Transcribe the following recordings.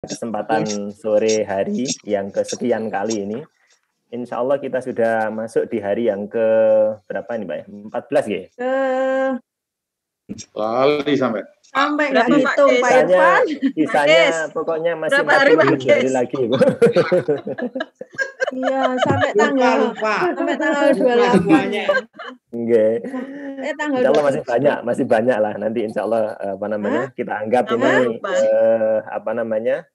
kesempatan sore hari yang kesekian kali ini. Insya Allah kita sudah masuk di hari yang ke berapa ini Pak? 14 ya? Sekali sampai nggak ngitung Pak Irfan. Kisahnya pokoknya masih 40 hari lagi Bu. Iya, sampai tanggal 28. Enggak. Tanggal Insya Allah masih banyak lah nanti insya Allah kita anggap ini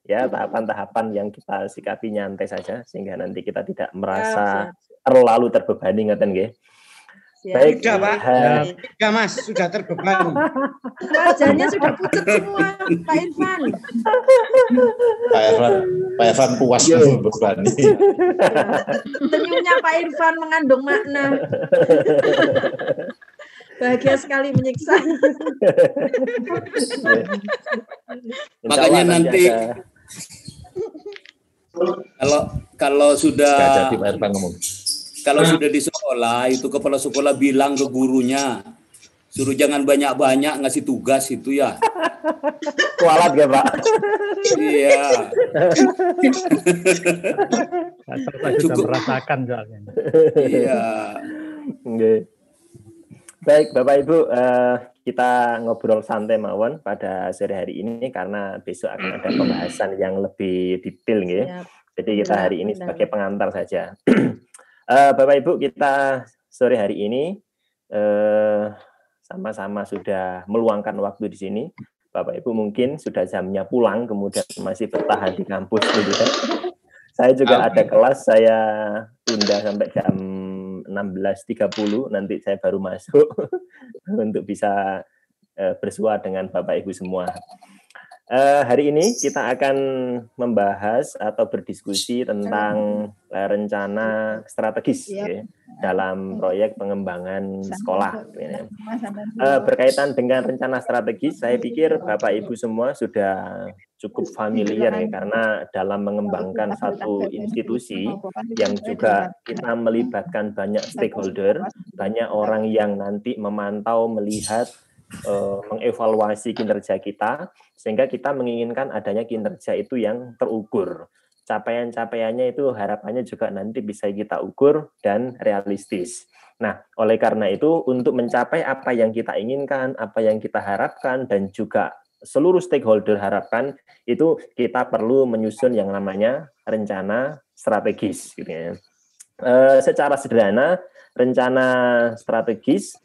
ya tahapan-tahapan yang kita sikapi nyantai saja sehingga nanti kita tidak merasa terlalu terbebani ngoten nggih. Baik, sudah Pak. Ya Mas, sudah terbebani. Wajahnya sudah pucat semua, Pak Irfan. Pak Irfan puas berbebani. Senyumnya Pak Irfan mengandung makna. Bahagia sekali menyiksa. Makanya nanti kalau sudah jadi Pak Irfan ngomong. Kalau sudah di sekolah, itu kepala sekolah bilang ke gurunya, suruh jangan banyak-banyak ngasih tugas itu ya. Kualat ya Pak? Iya. Cukup merasakan soalnya. Iya. Baik Bapak Ibu, kita ngobrol santai mawon pada sore hari ini karena besok akan ada pembahasan yang lebih detail ya. Jadi kita hari ini sebagai pengantar saja. Bapak Ibu, kita sore hari ini sama-sama sudah meluangkan waktu di sini. Bapak Ibu mungkin sudah jamnya pulang, kemudian masih bertahan di kampus gitu kan. Saya juga ada kelas, saya tunda sampai jam 16.30, nanti saya baru masuk untuk bisa bersua dengan Bapak Ibu semua. Hari ini kita akan membahas atau berdiskusi tentang rencana strategis ya, dalam proyek pengembangan sekolah. Berkaitan dengan rencana strategis, saya pikir Bapak Ibu semua sudah cukup familiar ya, karena dalam mengembangkan satu institusi yang juga kita melibatkan banyak stakeholder, banyak orang yang nanti memantau, melihat, mengevaluasi kinerja kita, sehingga kita menginginkan adanya kinerja itu yang terukur. Capaian-capaiannya itu harapannya juga nanti bisa kita ukur dan realistis. Nah, oleh karena itu untuk mencapai apa yang kita inginkan, apa yang kita harapkan, dan juga seluruh stakeholder harapkan, itu kita perlu menyusun yang namanya rencana strategis. Gitu ya. Secara sederhana, rencana strategis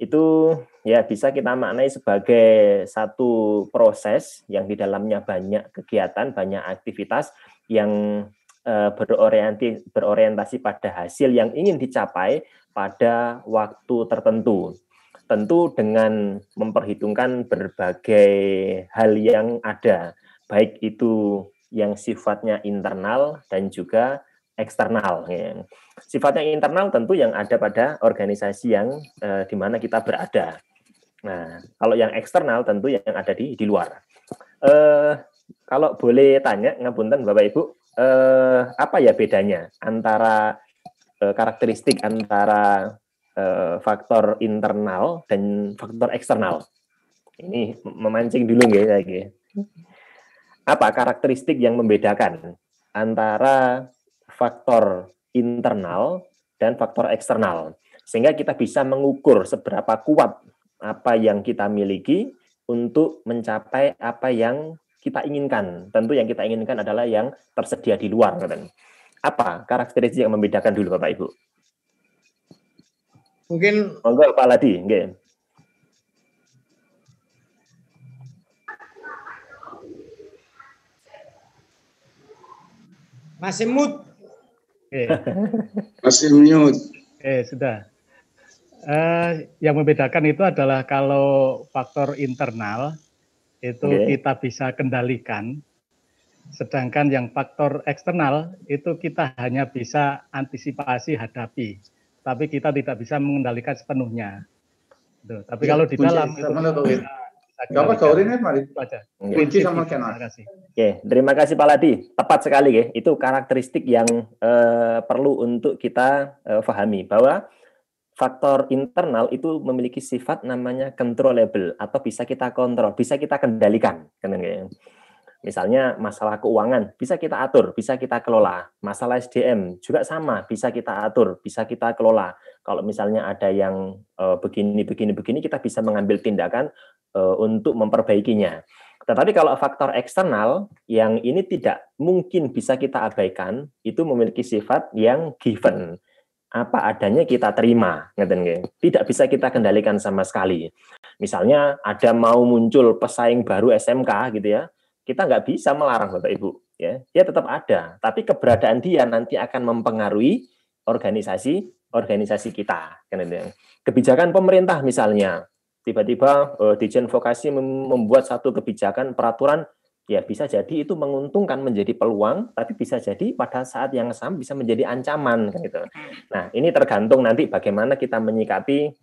itu ya bisa kita maknai sebagai satu proses yang di dalamnya banyak kegiatan, banyak aktivitas yang berorientasi pada hasil yang ingin dicapai pada waktu tertentu. Tentu dengan memperhitungkan berbagai hal yang ada, baik itu yang sifatnya internal dan juga eksternal. Ya. Sifatnya internal tentu yang ada pada organisasi yang di mana kita berada. Nah, kalau yang eksternal tentu yang ada di luar. Kalau boleh tanya, ngapunten Bapak Ibu, apa ya bedanya antara karakteristik antara faktor internal dan faktor eksternal? Ini memancing dulu nggih saya. Apa karakteristik yang membedakan antara faktor internal dan faktor eksternal, sehingga kita bisa mengukur seberapa kuat apa yang kita miliki untuk mencapai apa yang kita inginkan. Tentu yang kita inginkan adalah yang tersedia di luar. Apa karakteristik yang membedakan dulu Bapak Ibu? Mungkin monggo Pak Ladi, nggih. Masih mood. Masih mute. Sudah. Yang membedakan itu adalah kalau faktor internal itu kita bisa kendalikan, sedangkan yang faktor eksternal itu kita hanya bisa antisipasi hadapi, tapi kita tidak bisa mengendalikan sepenuhnya. Tapi kalau di dalam itu kunci sama channel. Terima kasih Pak Ladi. Tepat sekali ya. Itu karakteristik yang perlu untuk kita pahami bahwa faktor internal itu memiliki sifat namanya controllable atau bisa kita kontrol, bisa kita kendalikan. Misalnya masalah keuangan bisa kita atur, bisa kita kelola. Masalah SDM juga sama, bisa kita atur, bisa kita kelola. Kalau misalnya ada yang begini, kita bisa mengambil tindakan untuk memperbaikinya. Tetapi kalau faktor eksternal yang ini tidak mungkin bisa kita abaikan, itu memiliki sifat yang given. Apa adanya kita terima, tidak bisa kita kendalikan sama sekali. Misalnya ada mau muncul pesaing baru SMK gitu ya, kita nggak bisa melarang Bapak Ibu, ya, dia tetap ada. Tapi keberadaan dia nanti akan mempengaruhi organisasi kita. Kebijakan pemerintah misalnya, tiba-tiba Ditjen Vokasi membuat satu kebijakan peraturan, ya bisa jadi itu menguntungkan menjadi peluang, tapi bisa jadi pada saat yang sama bisa menjadi ancaman, gitu. Nah, ini tergantung nanti bagaimana kita menyikapi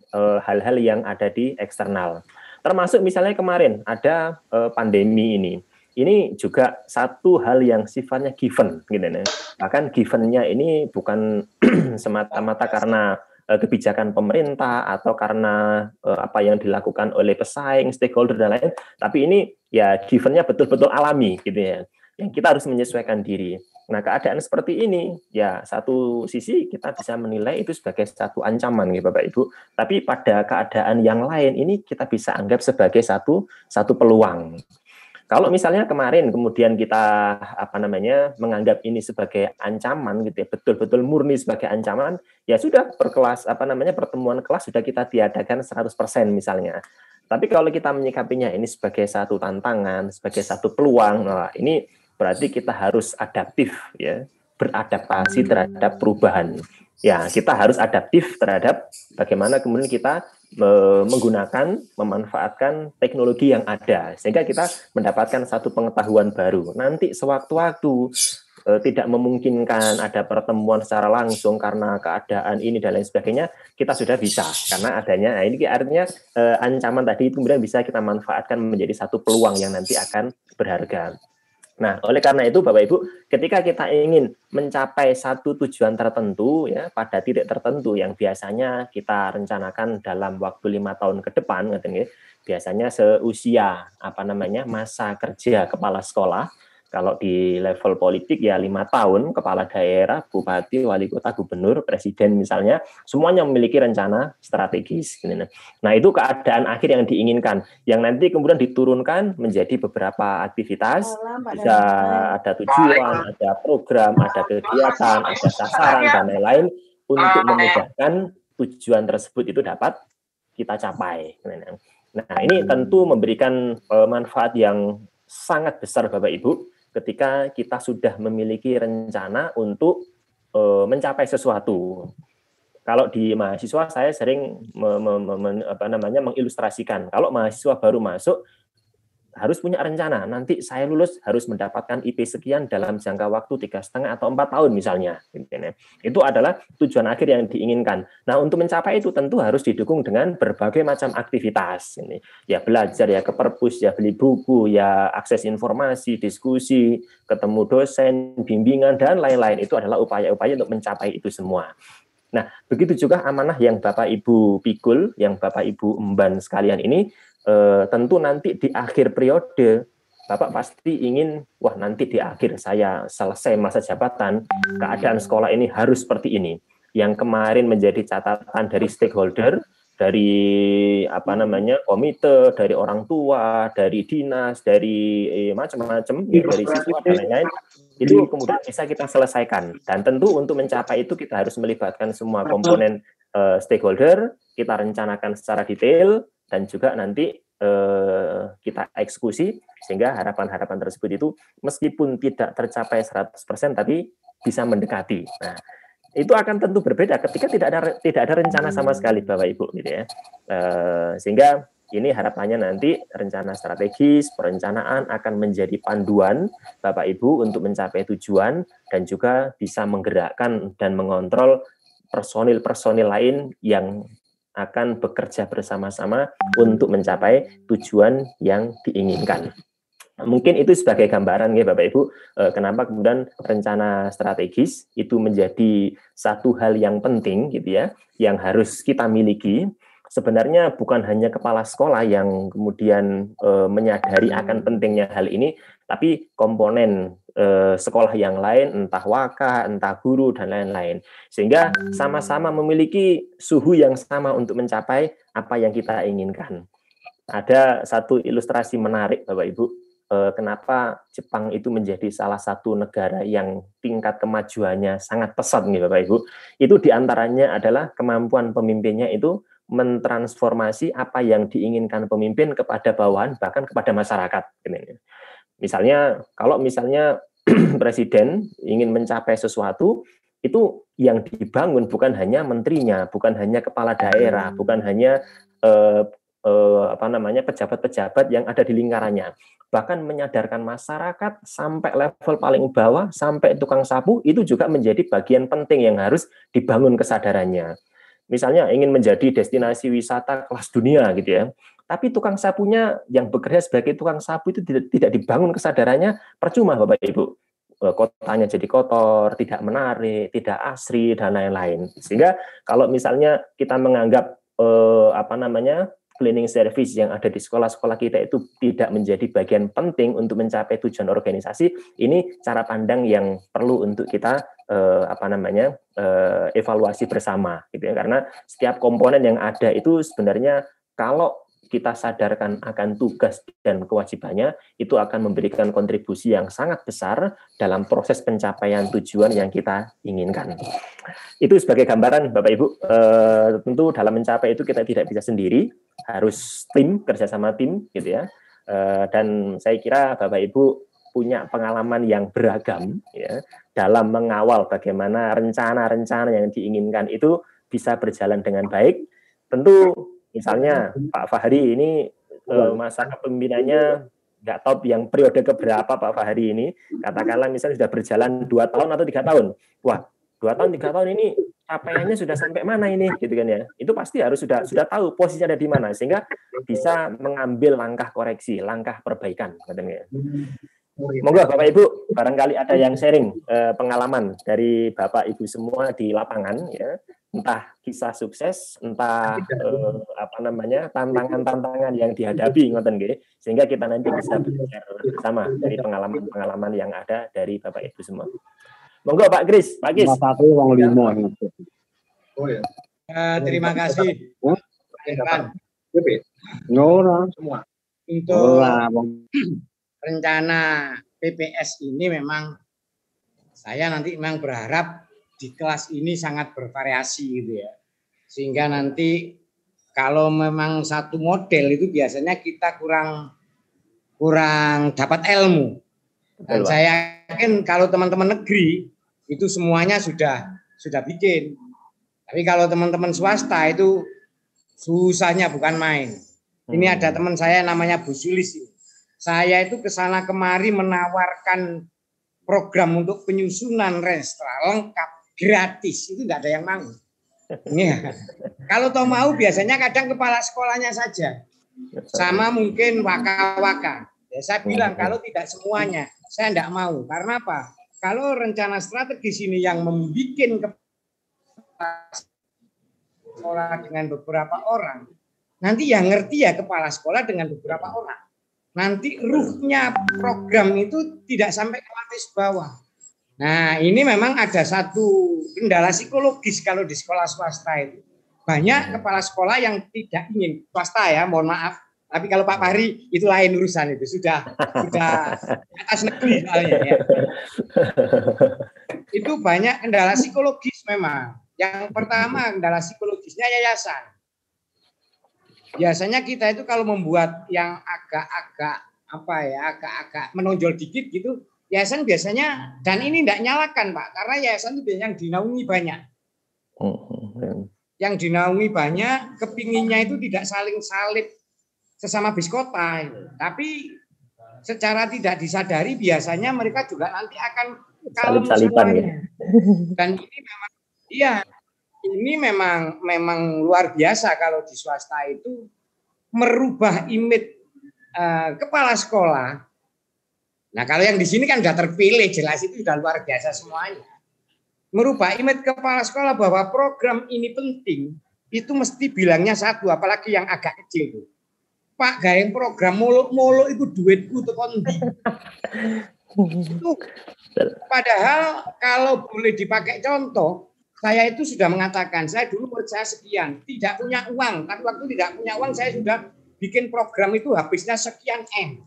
hal-hal yang ada di eksternal. Termasuk misalnya kemarin ada pandemi ini. Ini juga satu hal yang sifatnya given, gitu ya. Bahkan given-nya ini bukan semata-mata karena kebijakan pemerintah atau karena apa yang dilakukan oleh pesaing, stakeholder dan lain, tapi ini ya given-nya betul-betul alami, gitu ya. Yang kita harus menyesuaikan diri. Nah, keadaan seperti ini, ya satu sisi kita bisa menilai itu sebagai satu ancaman, gitu, Bapak Ibu. Tapi pada keadaan yang lain ini kita bisa anggap sebagai satu peluang. Kalau misalnya kemarin kemudian kita menganggap ini sebagai ancaman gitu ya, betul-betul murni sebagai ancaman, ya sudah pertemuan kelas sudah kita tiadakan 100% misalnya. Tapi kalau kita menyikapinya ini sebagai satu tantangan, sebagai satu peluang, nah ini berarti kita harus adaptif ya, beradaptasi terhadap perubahan. Ya, kita harus adaptif terhadap bagaimana kemudian kita memanfaatkan teknologi yang ada sehingga kita mendapatkan satu pengetahuan baru. Nanti sewaktu-waktu tidak memungkinkan ada pertemuan secara langsung karena keadaan ini dan lain sebagainya, kita sudah bisa karena adanya. Nah, ini artinya ancaman tadi itu kemudian bisa kita manfaatkan menjadi satu peluang yang nanti akan berharga. Nah, oleh karena itu Bapak Ibu, ketika kita ingin mencapai satu tujuan tertentu ya pada titik tertentu yang biasanya kita rencanakan dalam waktu 5 tahun ke depan, biasanya seusia masa kerja kepala sekolah. Kalau di level politik ya 5 tahun, kepala daerah, bupati, wali kota, gubernur, presiden misalnya, semuanya memiliki rencana strategis. Nah, itu keadaan akhir yang diinginkan, yang nanti kemudian diturunkan menjadi beberapa aktivitas, bisa ada tujuan, ada program, ada kegiatan, ada sasaran, dan lain-lain, untuk memudahkan tujuan tersebut itu dapat kita capai. Nah, ini tentu memberikan manfaat yang sangat besar Bapak Ibu, ketika kita sudah memiliki rencana untuk mencapai sesuatu. Kalau di mahasiswa saya sering mengilustrasikan, kalau mahasiswa baru masuk harus punya rencana, nanti saya lulus harus mendapatkan IP sekian dalam jangka waktu 3,5 atau 4 tahun misalnya. Itu adalah tujuan akhir yang diinginkan. Nah, untuk mencapai itu tentu harus didukung dengan berbagai macam aktivitas. Ya belajar, ya ke perpus, ya beli buku, ya akses informasi, diskusi, ketemu dosen, bimbingan, dan lain-lain. Itu adalah upaya-upaya untuk mencapai itu semua. Nah, begitu juga amanah yang Bapak Ibu pikul, yang Bapak Ibu emban sekalian ini, tentu nanti di akhir periode Bapak pasti ingin, wah nanti di akhir saya selesai masa jabatan, keadaan sekolah ini harus seperti ini. Yang kemarin menjadi catatan dari stakeholder, dari komite, dari orang tua, dari dinas, dari macam-macam, dari siswa dan lain-lain, itu kemudian bisa kita selesaikan. Dan tentu untuk mencapai itu kita harus melibatkan semua komponen stakeholder, kita rencanakan secara detail, dan juga nanti kita eksekusi sehingga harapan-harapan tersebut itu meskipun tidak tercapai 100% tapi bisa mendekati. Nah, itu akan tentu berbeda ketika tidak ada rencana sama sekali Bapak Ibu gitu ya. Sehingga ini harapannya nanti rencana strategis, perencanaan akan menjadi panduan Bapak Ibu untuk mencapai tujuan dan juga bisa menggerakkan dan mengontrol personil-personil lain yang akan bekerja bersama-sama untuk mencapai tujuan yang diinginkan. Mungkin itu sebagai gambaran ya Bapak Ibu, kenapa kemudian rencana strategis itu menjadi satu hal yang penting gitu ya, yang harus kita miliki. Sebenarnya bukan hanya kepala sekolah yang kemudian menyadari akan pentingnya hal ini, tapi komponen sekolah yang lain, entah waka, entah guru, dan lain-lain. Sehingga sama-sama memiliki suhu yang sama untuk mencapai apa yang kita inginkan. Ada satu ilustrasi menarik, Bapak Ibu, kenapa Jepang itu menjadi salah satu negara yang tingkat kemajuannya sangat pesat nih Bapak Ibu. Itu diantaranya adalah kemampuan pemimpinnya itu mentransformasi apa yang diinginkan pemimpin kepada bawahan, bahkan kepada masyarakat. Misalnya, kalau misalnya presiden ingin mencapai sesuatu, itu yang dibangun bukan hanya menterinya, bukan hanya kepala daerah, bukan hanya pejabat-pejabat yang ada di lingkarannya, bahkan menyadarkan masyarakat sampai level paling bawah, sampai tukang sapu, itu juga menjadi bagian penting yang harus dibangun kesadarannya. Misalnya ingin menjadi destinasi wisata kelas dunia gitu ya, tapi tukang sapunya yang bekerja sebagai tukang sapu itu tidak dibangun kesadarannya, percuma Bapak Ibu. Kotanya jadi kotor, tidak menarik, tidak asri, dan lain-lain. Sehingga kalau misalnya kita menganggap cleaning service yang ada di sekolah-sekolah kita itu tidak menjadi bagian penting untuk mencapai tujuan organisasi, ini cara pandang yang perlu untuk kita evaluasi bersama gitu ya, karena setiap komponen yang ada itu sebenarnya kalau kita sadarkan akan tugas dan kewajibannya, itu akan memberikan kontribusi yang sangat besar dalam proses pencapaian tujuan yang kita inginkan. Itu sebagai gambaran Bapak Ibu. Tentu dalam mencapai itu kita tidak bisa sendiri, harus tim, kerjasama tim gitu ya. Dan saya kira Bapak Ibu punya pengalaman yang beragam ya, dalam mengawal bagaimana rencana-rencana yang diinginkan itu bisa berjalan dengan baik. Tentu misalnya Pak Fahri ini masa kepemimpinannya nggak tahu yang periode keberapa Pak Fahri ini, katakanlah misalnya sudah berjalan 2 tahun atau 3 tahun. Wah, 2 tahun 3 tahun ini capaiannya sudah sampai mana ini gitu kan ya. Itu pasti harus sudah tahu posisinya ada di mana sehingga bisa mengambil langkah koreksi, langkah perbaikan katanya. Monggo Bapak Ibu, barangkali ada yang sharing pengalaman dari Bapak Ibu semua di lapangan ya. Entah kisah sukses, entah tantangan-tantangan yang dihadapi ngoten nggih, sehingga kita nanti bisa belajar bersama dari pengalaman-pengalaman yang ada dari Bapak Ibu semua. Monggo Pak Kris, Pak Kris. Terima kasih. Semua. Untuk rencana PPS ini memang saya nanti memang berharap di kelas ini sangat bervariasi gitu ya. Sehingga nanti kalau memang satu model itu biasanya kita kurang dapat ilmu. Dan saya yakin kalau teman-teman negeri itu semuanya sudah bikin. Tapi kalau teman-teman swasta itu susahnya bukan main. Ini ada teman saya namanya Bu Sulis. Saya itu kesana kemari menawarkan program untuk penyusunan renstra lengkap gratis, itu tidak ada yang mau. Ya. Kalau toh mau biasanya kadang kepala sekolahnya saja. Sama mungkin waka-waka. Ya, saya bilang kalau tidak semuanya, saya tidak mau. Karena apa? Kalau rencana strategis ini yang membuat kepala sekolah dengan beberapa orang, nanti yang ngerti ya kepala sekolah dengan beberapa orang. Nanti ruhnya program itu tidak sampai ke lapis bawah. Nah, ini memang ada satu kendala psikologis kalau di sekolah swasta itu. Banyak kepala sekolah yang tidak ingin swasta ya, mohon maaf. Tapi kalau Pak Fahri itu lain urusan itu sudah atas negeri soalnya ya. Itu banyak kendala psikologis memang. Yang pertama kendala psikologisnya yayasan. Biasanya kita itu kalau membuat yang agak-agak menonjol dikit gitu, yayasan biasanya, dan ini tidak nyalakan Pak, karena yayasan itu biasanya yang dinaungi banyak. Yang dinaungi banyak, kepinginnya itu tidak saling salib sesama biskota. Tapi secara tidak disadari biasanya mereka juga nanti akan kalem semuanya. Dan ini memang, ini memang luar biasa kalau di swasta itu merubah image kepala sekolah. Nah, kalau yang di sini kan sudah terpilih, jelas itu sudah luar biasa semuanya. Merubah image kepala sekolah bahwa program ini penting, itu mesti bilangnya satu, apalagi yang agak kecil. Pak gawe program muluk-muluk itu duitku tekan ndi. Itu padahal kalau boleh dipakai contoh, saya itu sudah mengatakan, saya dulu menurut saya sekian, tidak punya uang, tapi waktu tidak punya uang saya sudah bikin program itu habisnya sekian M.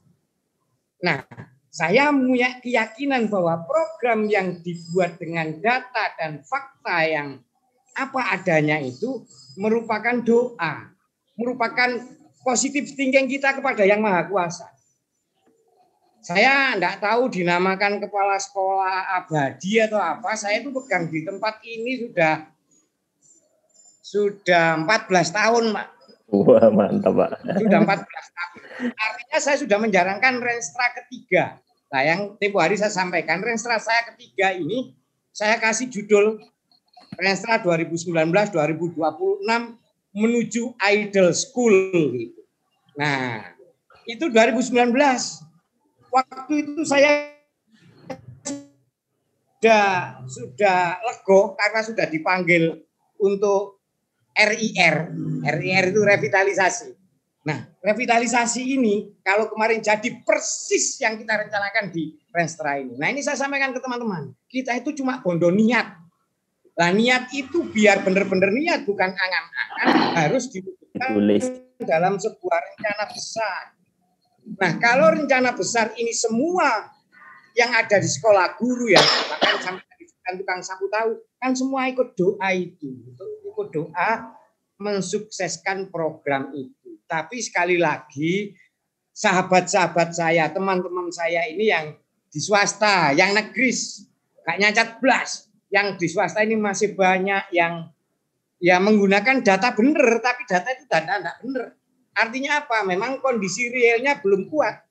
Nah, saya punya keyakinan bahwa program yang dibuat dengan data dan fakta yang apa adanya itu merupakan doa, merupakan positif thinking kita kepada Yang Maha Kuasa. Saya enggak tahu dinamakan kepala sekolah abadi atau apa. Saya itu pegang di tempat ini sudah 14 tahun, Pak. Wah, mantap, Pak. Sudah 14 tahun. Artinya saya sudah menjalankan Renstra ketiga. Nah, yang tempo hari saya sampaikan, Renstra saya ketiga ini saya kasih judul Renstra 2019-2026 menuju Idol School. Nah, itu 2019. Waktu itu saya sudah lego karena sudah dipanggil untuk RIR. RIR itu revitalisasi. Nah, revitalisasi ini kalau kemarin jadi persis yang kita rencanakan di Renstra ini. Nah, ini saya sampaikan ke teman-teman. Kita itu cuma bondo niat. Nah, niat itu biar benar-benar niat, bukan angan-angan, harus diwujudkan dalam sebuah rencana besar. Nah, kalau rencana besar ini semua yang ada di sekolah guru ya, bahkan sampai tukang sapu tahu, kan semua ikut doa itu. Ikut doa mensukseskan program itu. Tapi sekali lagi, sahabat-sahabat saya, teman-teman saya ini yang di swasta, yang negeri, gak nyacat blas. Yang di swasta ini masih banyak yang ya menggunakan data benar, tapi data itu data tidak benar. Artinya apa? Memang kondisi realnya belum kuat.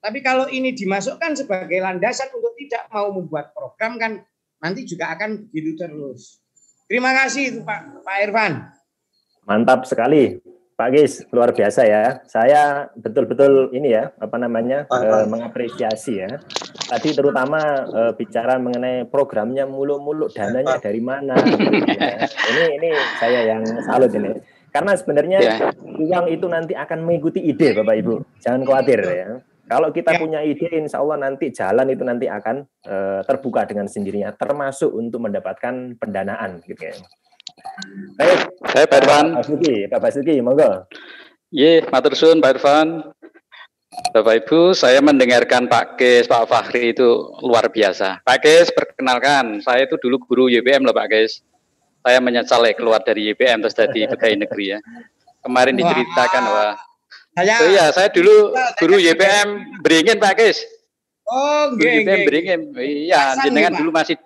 Tapi kalau ini dimasukkan sebagai landasan untuk tidak mau membuat program kan nanti juga akan begitu terus. Terima kasih itu Pak Irfan. Mantap sekali. Pak Gis, luar biasa ya. Saya betul-betul ini ya, mengapresiasi ya. Tadi terutama bicara mengenai programnya muluk-muluk, dananya dari mana. Ya. Ini saya yang salut ini. Karena sebenarnya uang itu nanti akan mengikuti ide, Bapak Ibu. Jangan khawatir ya. Kalau kita punya ide, insya Allah nanti jalan itu nanti akan terbuka dengan sendirinya, termasuk untuk mendapatkan pendanaan, gitu ya. Baik, saya Pak Irfan. Pak Basuki, monggo. Matur suwun Pak Irfan. Bapak Ibu, saya mendengarkan Pak Gis, Pak Fahri itu luar biasa. Pak Gis, perkenalkan, saya itu dulu guru YBM loh Pak Gis. Saya menyesal keluar dari YBM terus jadi pegawai negeri ya. Kemarin diceritakan saya dulu guru YBM Beringin Pak Gis. Oh, YBM Beringin. Iya, jenengan dulu masih.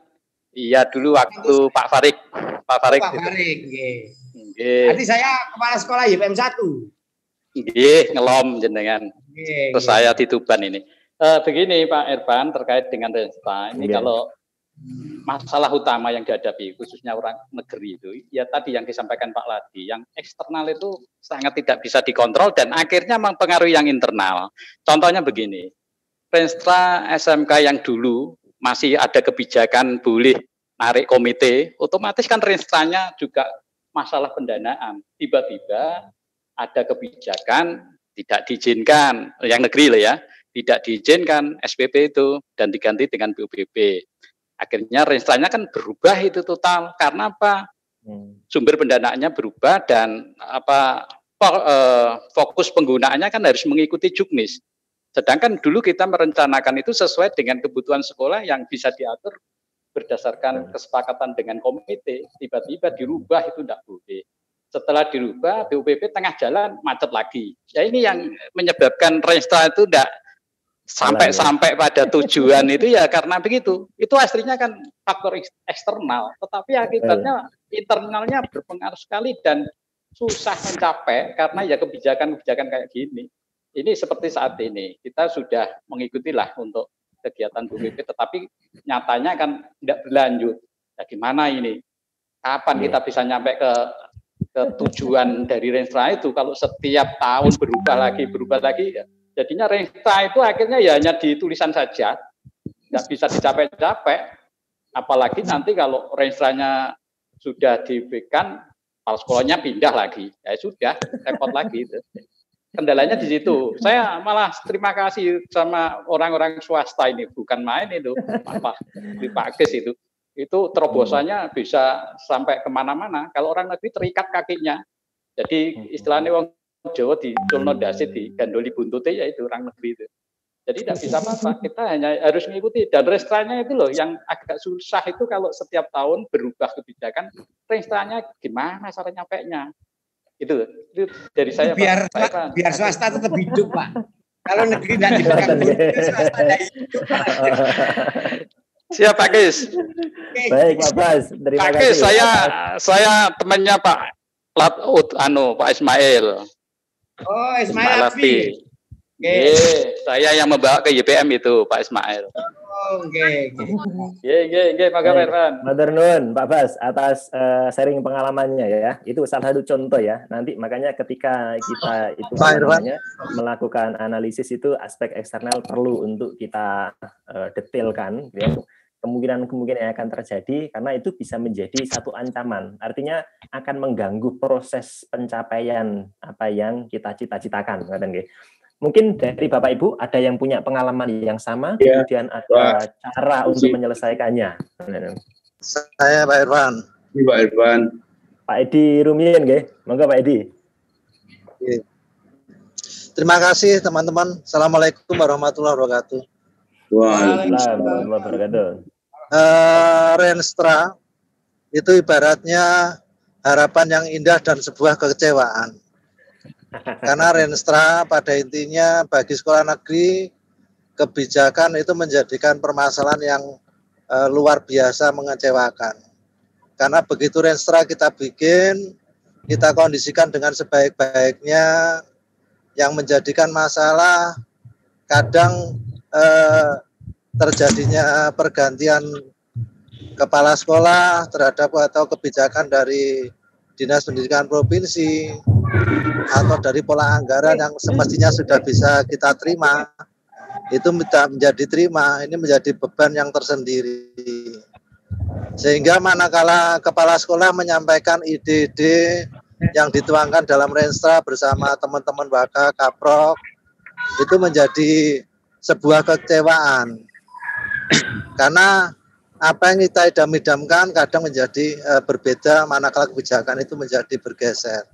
Iya dulu waktu Pak Farik. Pak Farik. Nanti saya kepala sekolah YPM 1. Ngelom jenengan. Terus saya di Tuban ini. Begini Pak Irfan terkait dengan Renstra ini kalau masalah utama yang dihadapi khususnya orang negeri itu ya tadi yang disampaikan Pak Ladi, yang eksternal itu sangat tidak bisa dikontrol dan akhirnya mempengaruhi yang internal. Contohnya begini, Renstra SMK yang dulu masih ada kebijakan boleh narik komite, otomatis kan Renstranya juga masalah pendanaan. Tiba-tiba ada kebijakan tidak diizinkan, yang negeri lah ya, tidak diizinkan SPP itu dan diganti dengan BUPP. Akhirnya Renstranya kan berubah itu total karena apa? Sumber pendanaannya berubah dan fokus penggunaannya kan harus mengikuti juknis. Sedangkan dulu kita merencanakan itu sesuai dengan kebutuhan sekolah yang bisa diatur berdasarkan kesepakatan dengan komite. Tiba-tiba dirubah itu tidak boleh. Setelah dirubah, BUPP tengah jalan macet lagi. Ya ini yang menyebabkan Renstra itu tidak sampai pada tujuan itu ya karena begitu. Itu aslinya kan faktor eksternal, tetapi akibatnya internalnya berpengaruh sekali dan susah mencapai karena ya kebijakan-kebijakan kayak gini. Ini seperti saat ini kita sudah mengikutilah untuk kegiatan BUPP, tetapi nyatanya kan tidak berlanjut. Ya gimana ini? Kapan kita bisa nyampe ke tujuan dari Renstra itu kalau setiap tahun berubah lagi? Jadinya Renstra itu akhirnya ya hanya di tulisan saja, nggak bisa dicapai-capai. Apalagi nanti kalau Renstranya sudah diberikan, kepala sekolahnya pindah lagi, ya sudah repot lagi itu. Kendalanya di situ. Saya malah terima kasih sama orang-orang swasta ini, bukan main itu, apa di Pakis itu. Itu terobosannya bisa sampai kemana-mana. Kalau orang negeri terikat kakinya. Jadi istilahnya orang Jawa di culno dasi di gandoli buntute ya itu orang negeri itu. Jadi tidak bisa apa-apa. Kita hanya harus mengikuti. Dan restranya itu loh yang agak susah itu kalau setiap tahun berubah kebijakan. Restranya gimana cara nyampainya? Itu dari saya biar Pak. Biar swasta tetap hidup Pak. Kalau negeri tidak dipegang swasta tidak hidup Pak. Siap Pak Kis. Baik Pak Bas, terima Pak kasih. Kis, saya temannya Pak Pak Ismail. Oh, Ismail Lafi. Oke, saya yang membawa ke YPM itu Pak Ismail. Oh, oke. Pak Irfan. Matur nuwun Pak Bas atas sharing pengalamannya ya. Itu salah satu contoh ya. Nanti makanya ketika kita itu namanya melakukan analisis itu aspek eksternal perlu untuk kita detailkan ya. Kemungkinan yang akan terjadi karena itu bisa menjadi satu ancaman. Artinya akan mengganggu proses pencapaian apa yang kita cita-citakan. Mungkin dari Bapak Ibu ada yang punya pengalaman yang sama, ya, kemudian ada cara untuk menyelesaikannya. Saya Pak Irfan. Pak Irfan. Pak Edi Rumien, nggih. Monggo Pak Edi. Terima kasih teman-teman. Assalamualaikum warahmatullahi wabarakatuh. Waalaikumsalam warahmatullahi wabarakatuh. Renstra itu ibaratnya harapan yang indah dan sebuah kekecewaan. Karena Renstra pada intinya bagi sekolah negeri kebijakan itu menjadikan permasalahan yang luar biasa mengecewakan. Karena begitu Renstra kita bikin, kita kondisikan dengan sebaik-baiknya, yang menjadikan masalah kadang terjadinya pergantian kepala sekolah terhadap atau kebijakan dari Dinas Pendidikan Provinsi atau dari pola anggaran yang semestinya sudah bisa kita terima, itu tidak menjadi terima, ini menjadi beban yang tersendiri. Sehingga manakala kepala sekolah menyampaikan ide-ide yang dituangkan dalam Renstra bersama teman-teman Waka, Kaprok, itu menjadi sebuah kekecewaan. Karena apa yang kita idam-idamkan kadang menjadi berbeda manakala kebijakan itu menjadi bergeser.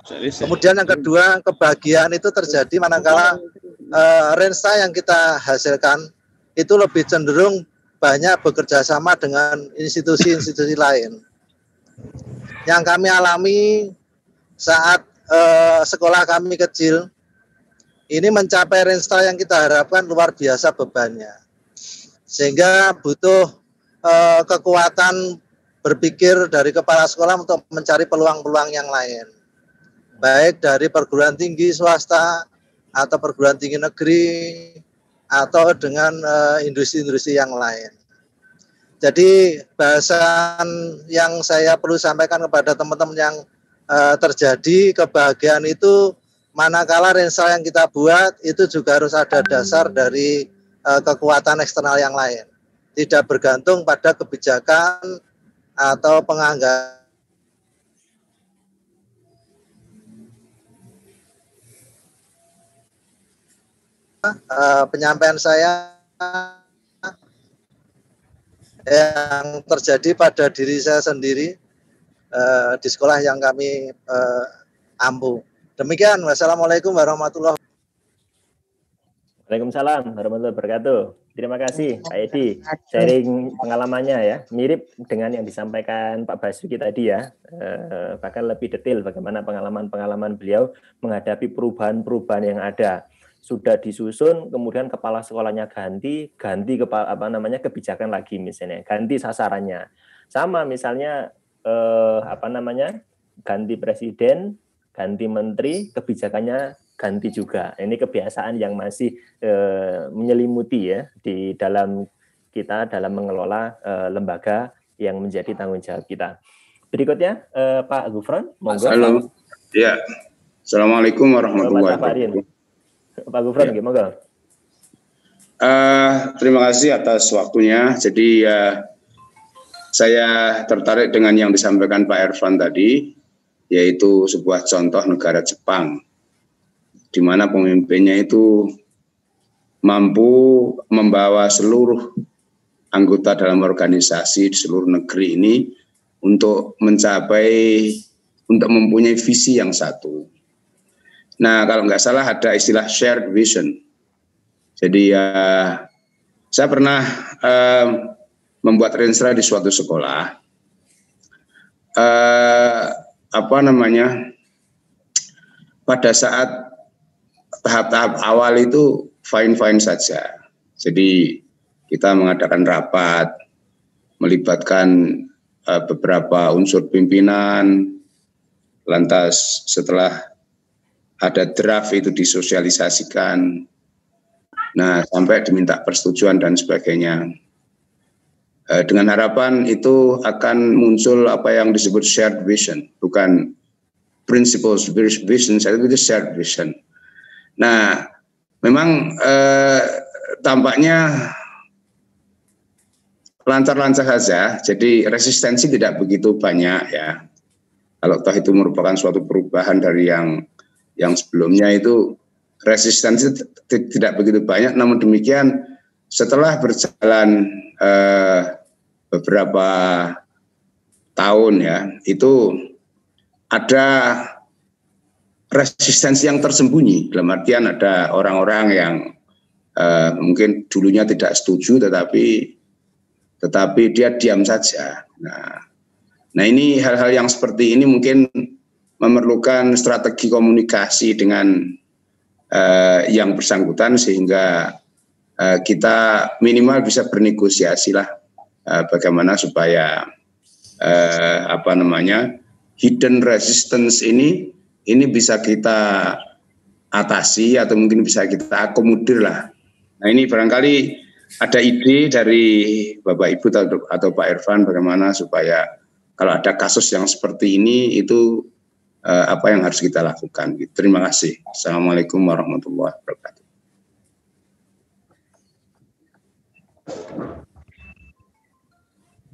Kemudian yang kedua, kebahagiaan itu terjadi manakala Renstra yang kita hasilkan itu lebih cenderung banyak bekerja sama dengan institusi-institusi lain. Yang kami alami saat sekolah kami kecil, ini mencapai Renstra yang kita harapkan luar biasa bebannya. Sehingga butuh kekuatan berpikir dari kepala sekolah untuk mencari peluang-peluang yang lain. Baik dari perguruan tinggi swasta atau perguruan tinggi negeri atau dengan industri-industri yang lain. Jadi bahasan yang saya perlu sampaikan kepada teman-teman yang terjadi, kebahagiaan itu manakala Renstra yang kita buat itu juga harus ada dasar dari kekuatan eksternal yang lain. Tidak bergantung pada kebijakan atau penganggaran. Penyampaian saya yang terjadi pada diri saya sendiri di sekolah yang kami ampu. Demikian, wassalamualaikum warahmatullahi wabarakatuh. Waalaikumsalam warahmatullahi wabarakatuh. Terima kasih Pak Edi, sharing pengalamannya ya, mirip dengan yang disampaikan Pak Basuki tadi ya, bahkan lebih detail bagaimana pengalaman-pengalaman beliau menghadapi perubahan-perubahan yang ada. Sudah disusun, kemudian kepala sekolahnya ganti kebijakan lagi misalnya, ganti sasarannya. Sama misalnya ganti presiden, ganti menteri, kebijakannya ganti juga. Ini kebiasaan yang masih menyelimuti ya di dalam kita dalam mengelola lembaga yang menjadi tanggung jawab kita. Berikutnya Pak Gufron, monggo. Halo. Ya. Assalamualaikum warahmatullahi wabarakatuh. Pak Gufron, ya. Monggo. Terima kasih atas waktunya. Jadi saya tertarik dengan yang disampaikan Pak Irfan tadi, yaitu sebuah contoh negara Jepang. di mana pemimpinnya itu mampu membawa seluruh anggota dalam organisasi di seluruh negeri ini untuk mempunyai visi yang satu. Nah, kalau nggak salah ada istilah shared vision. Jadi saya pernah membuat renstra di suatu sekolah. Pada saat tahap-tahap awal itu fine-fine saja. Jadi kita mengadakan rapat, melibatkan beberapa unsur pimpinan, lantas setelah ada draft itu disosialisasikan. Nah, sampai diminta persetujuan dan sebagainya. Dengan harapan itu akan muncul apa yang disebut shared vision, bukan principles vision, itu shared vision. Nah, memang tampaknya lancar-lancar saja, jadi resistensi tidak begitu banyak ya. Kalau toh itu merupakan suatu perubahan dari yang sebelumnya itu resistensi tidak begitu banyak, namun demikian setelah berjalan beberapa tahun ya, itu ada resistensi yang tersembunyi, dalam artian ada orang-orang yang mungkin dulunya tidak setuju tetapi dia diam saja. Nah ini hal-hal yang seperti ini mungkin memerlukan strategi komunikasi dengan yang bersangkutan sehingga kita minimal bisa bernegosiasi lah bagaimana supaya hidden resistance ini bisa kita atasi atau mungkin bisa kita akomodir lah. Nah ini barangkali ada ide dari Bapak Ibu atau Pak Irfan bagaimana supaya kalau ada kasus yang seperti ini itu apa yang harus kita lakukan. Terima kasih. Assalamualaikum warahmatullahi wabarakatuh.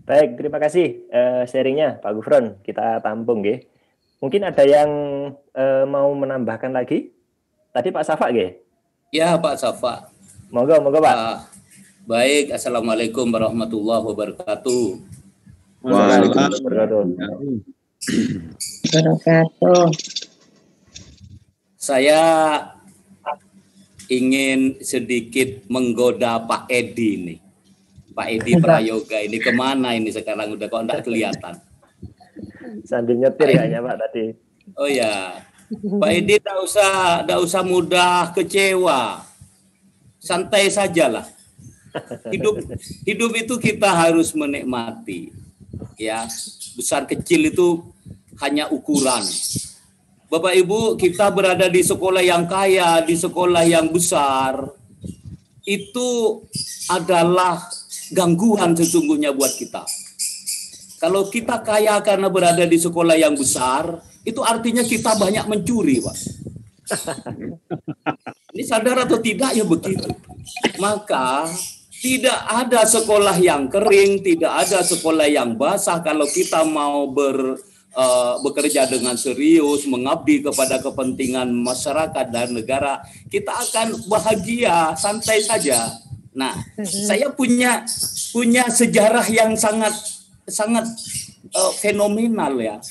Baik, terima kasih sharingnya Pak Gufron. Kita tampung nggih. Mungkin ada yang mau menambahkan lagi? Tadi Pak Safa nggih? Ya, Pak Safa. Monggo Pak. Baik, Assalamualaikum warahmatullahi wabarakatuh. Waalaikumsalam. Saya ingin sedikit menggoda Pak Edi nih. Pak Edi Prayoga ini kemana ini sekarang udah kok enggak kelihatan. Sambil nyetir kayaknya Pak tadi. Oh ya, Pak Edi enggak usah mudah kecewa. Santai sajalah. Hidup itu kita harus menikmati. Ya, besar kecil itu hanya ukuran. Bapak Ibu, kita berada di sekolah yang kaya, di sekolah yang besar. Itu adalah gangguan sesungguhnya buat kita. Kalau kita kaya karena berada di sekolah yang besar, itu artinya kita banyak mencuri, Pak. Ini sadar atau tidak ya begitu. Maka tidak ada sekolah yang kering, tidak ada sekolah yang basah kalau kita mau bekerja dengan serius, mengabdi kepada kepentingan masyarakat dan negara, kita akan bahagia, santai saja. Nah, saya punya sejarah yang sangat fenomenal ya.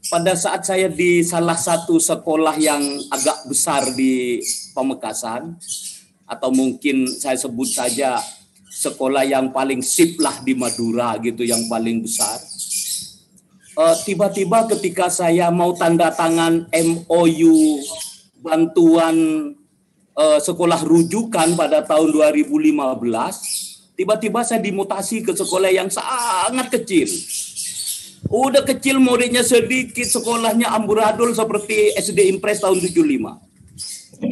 Pada saat saya di salah satu sekolah yang agak besar di Pamekasan, atau mungkin saya sebut saja sekolah yang paling sip lah di Madura gitu, yang paling besar. Tiba-tiba ketika saya mau tanda tangan MOU bantuan sekolah rujukan pada tahun 2015, tiba-tiba saya dimutasi ke sekolah yang sangat kecil. Udah kecil, muridnya sedikit, sekolahnya amburadul seperti SD Impres tahun 75.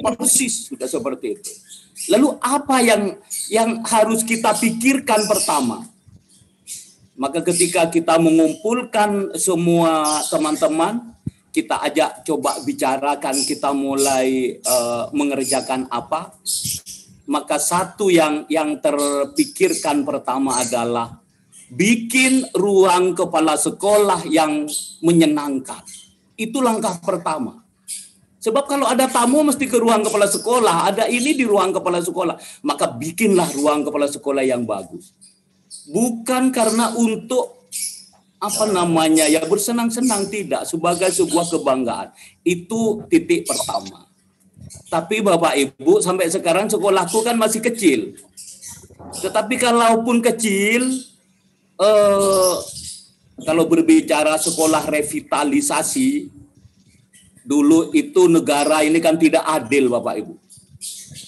Persis sudah seperti itu. Lalu apa yang harus kita pikirkan pertama? Maka ketika kita mengumpulkan semua teman-teman, kita ajak coba bicarakan, kita mulai mengerjakan apa. Maka satu yang terpikirkan pertama adalah bikin ruang kepala sekolah yang menyenangkan. Itu langkah pertama. Sebab kalau ada tamu mesti ke ruang kepala sekolah, ada ini di ruang kepala sekolah, maka bikinlah ruang kepala sekolah yang bagus. Bukan karena untuk ya bersenang-senang, tidak, sebagai sebuah kebanggaan. Itu titik pertama. Tapi Bapak Ibu, sampai sekarang sekolahku kan masih kecil. Tetapi kalaupun kecil, kalau berbicara sekolah revitalisasi, dulu itu negara ini kan tidak adil, Bapak Ibu.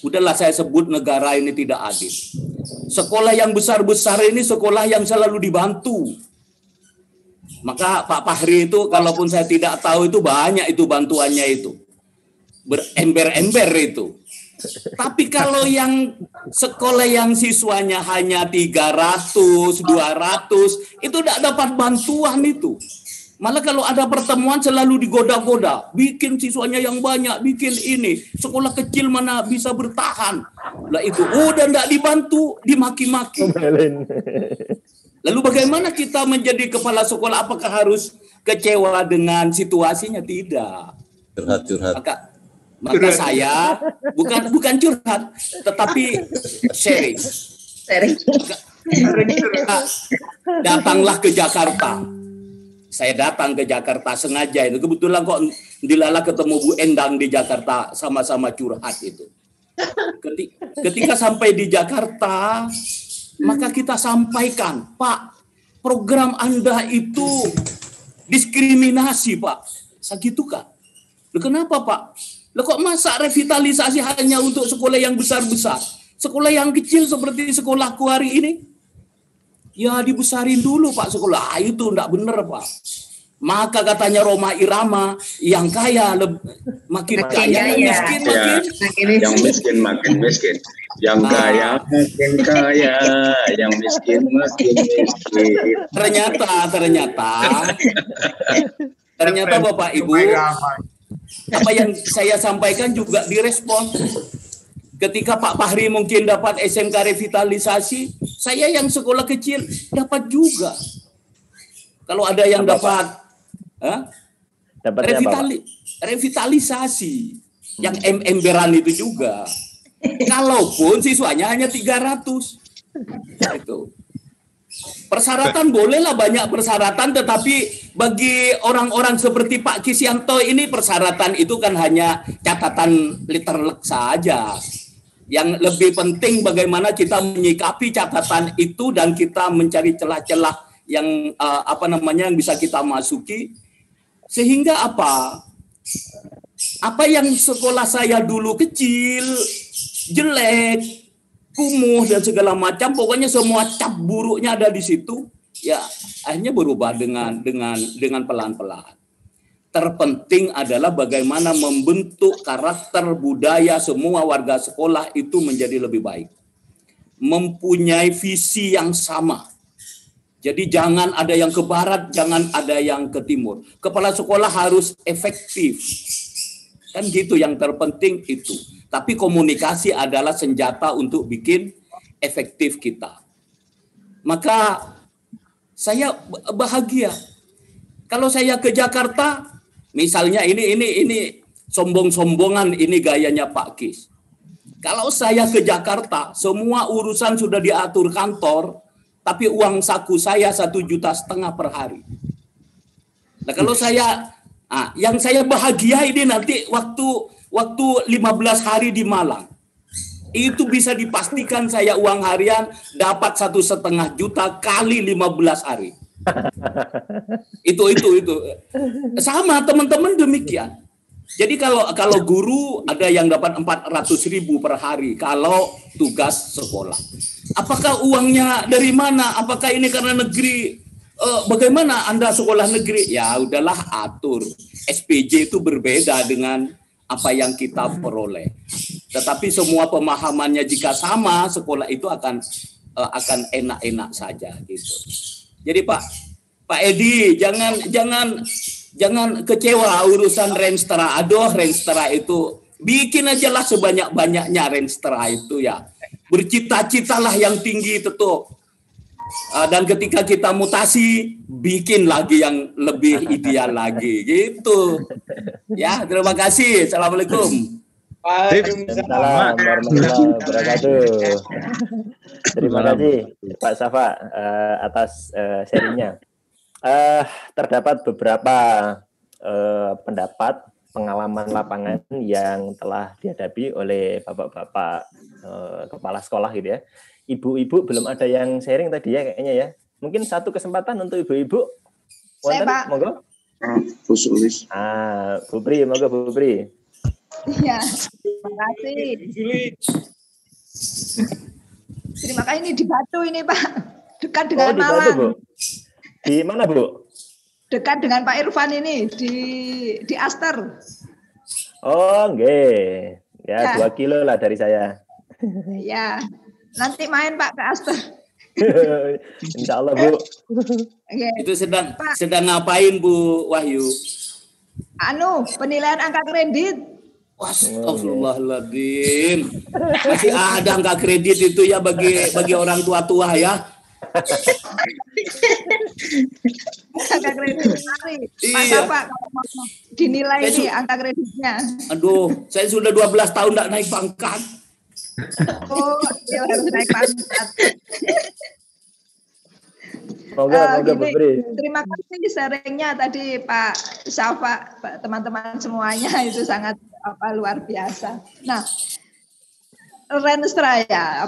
Udahlah saya sebut negara ini tidak adil. Sekolah yang besar-besar ini sekolah yang selalu dibantu. Maka Pak Fahri itu, kalaupun saya tidak tahu itu banyak itu bantuannya itu. Berember-ember itu. Tapi kalau yang sekolah yang siswanya hanya 300, 200, itu tidak dapat bantuan itu. Malah kalau ada pertemuan selalu digoda-goda, bikin siswanya yang banyak, bikin ini. Sekolah kecil mana bisa bertahan. Lah itu udah tidak dibantu, dimaki-maki. Lalu bagaimana kita menjadi kepala sekolah? Apakah harus kecewa dengan situasinya? Tidak. Curhat. Maka saya bukan curhat, tetapi sharing. Datanglah ke Jakarta. Saya datang ke Jakarta sengaja itu. Kebetulan kok dilala ketemu Bu Endang di Jakarta, sama-sama curhat itu. Ketika sampai di Jakarta, maka kita sampaikan, Pak, program Anda itu diskriminasi, Pak. Segitu kan? Kenapa, Pak? Lah kok masa revitalisasi hanya untuk sekolah yang besar-besar? Sekolah yang kecil seperti sekolahku hari ini? Ya dibesarin dulu Pak sekolah. Itu enggak benar Pak. Maka katanya Roma Irama, yang kaya makin kaya, yang miskin makin miskin. Yang kaya makin kaya, yang miskin makin miskin. Ternyata Bapak Ibu, apa yang saya sampaikan juga direspon. Ketika Pak Fahri mungkin dapat SMK revitalisasi, saya yang sekolah kecil dapat juga. Kalau ada yang dapat revitalisasi, yang emberan itu juga. Kalaupun siswanya hanya 300. Itu. Persyaratan bolehlah banyak persyaratan, tetapi bagi orang-orang seperti Pak Kisyanto ini persyaratan itu kan hanya catatan literlek saja. Yang lebih penting bagaimana kita menyikapi catatan itu dan kita mencari celah-celah yang yang bisa kita masuki, sehingga apa yang sekolah saya dulu kecil, jelek, kumuh dan segala macam, pokoknya semua cap buruknya ada di situ, ya akhirnya berubah dengan pelan-pelan. Terpenting adalah bagaimana membentuk karakter budaya semua warga sekolah itu menjadi lebih baik. Mempunyai visi yang sama. Jadi jangan ada yang ke barat, jangan ada yang ke timur. Kepala sekolah harus efektif. Kan gitu, yang terpenting itu. Tapi komunikasi adalah senjata untuk bikin efektif kita. Maka saya bahagia. Kalau saya ke Jakarta, misalnya ini sombong-sombongan, ini gayanya Pak Kis. Kalau saya ke Jakarta, semua urusan sudah diatur kantor, tapi uang saku saya 1,5 juta per hari. Nah kalau yang saya bahagia ini nanti waktu 15 hari di Malang, itu bisa dipastikan saya uang harian dapat 1,5 juta kali 15 hari. Itu sama teman-teman demikian. Jadi kalau guru ada yang dapat 400.000 per hari kalau tugas sekolah. Apakah uangnya dari mana? Apakah ini karena negeri? Bagaimana Anda sekolah negeri? Ya udahlah atur. SPJ itu berbeda dengan apa yang kita peroleh. Tetapi semua pemahamannya jika sama, sekolah itu akan enak-enak saja gitu. Jadi Pak Edi, jangan kecewa urusan Renstra. Aduh, Renstra itu bikin aja lah sebanyak-banyaknya Renstra itu ya. Bercita-citalah yang tinggi itu tuh. Dan ketika kita mutasi, bikin lagi yang lebih ideal lagi, gitu. Ya, terima kasih. Assalamualaikum. Waalaikumsalam warahmatullahi wabarakatuh. Terima kasih Pak Safa atas sharingnya. Terdapat beberapa pendapat pengalaman lapangan yang telah dihadapi oleh bapak-bapak kepala sekolah gitu ya. Ibu-ibu belum ada yang sharing tadi ya kayaknya ya. Mungkin satu kesempatan untuk ibu-ibu. Saya, Pak. Monggo. Bu Sulis. Bu Pri, monggo Bu Pri. Iya, terima kasih. Terima kasih, ini di Batu ini Pak. Dekat dengan di Malang. Batu, Bu. Di mana Bu? Dekat dengan Pak Irfan ini di Aster. Oh, nggih. Ya, 2 kilo lah dari saya. Ya, nanti main Pak ke Aster. Insya Allah Bu. Okay. Itu sedang ngapain Bu Wahyu? Penilaian angka kredit. Astagfirullahaladzim. Masih ada angka kredit itu ya bagi orang tua-tua ya. Angka kredit masa Pak kalau mau dinilai ini angka kreditnya. Aduh, saya sudah 12 tahun tidak naik pangkat. Oh, dia harus naik pangkat. Terima kasih sharingnya tadi Pak Safa, teman-teman semuanya itu sangat luar biasa. Nah, Renstra ya,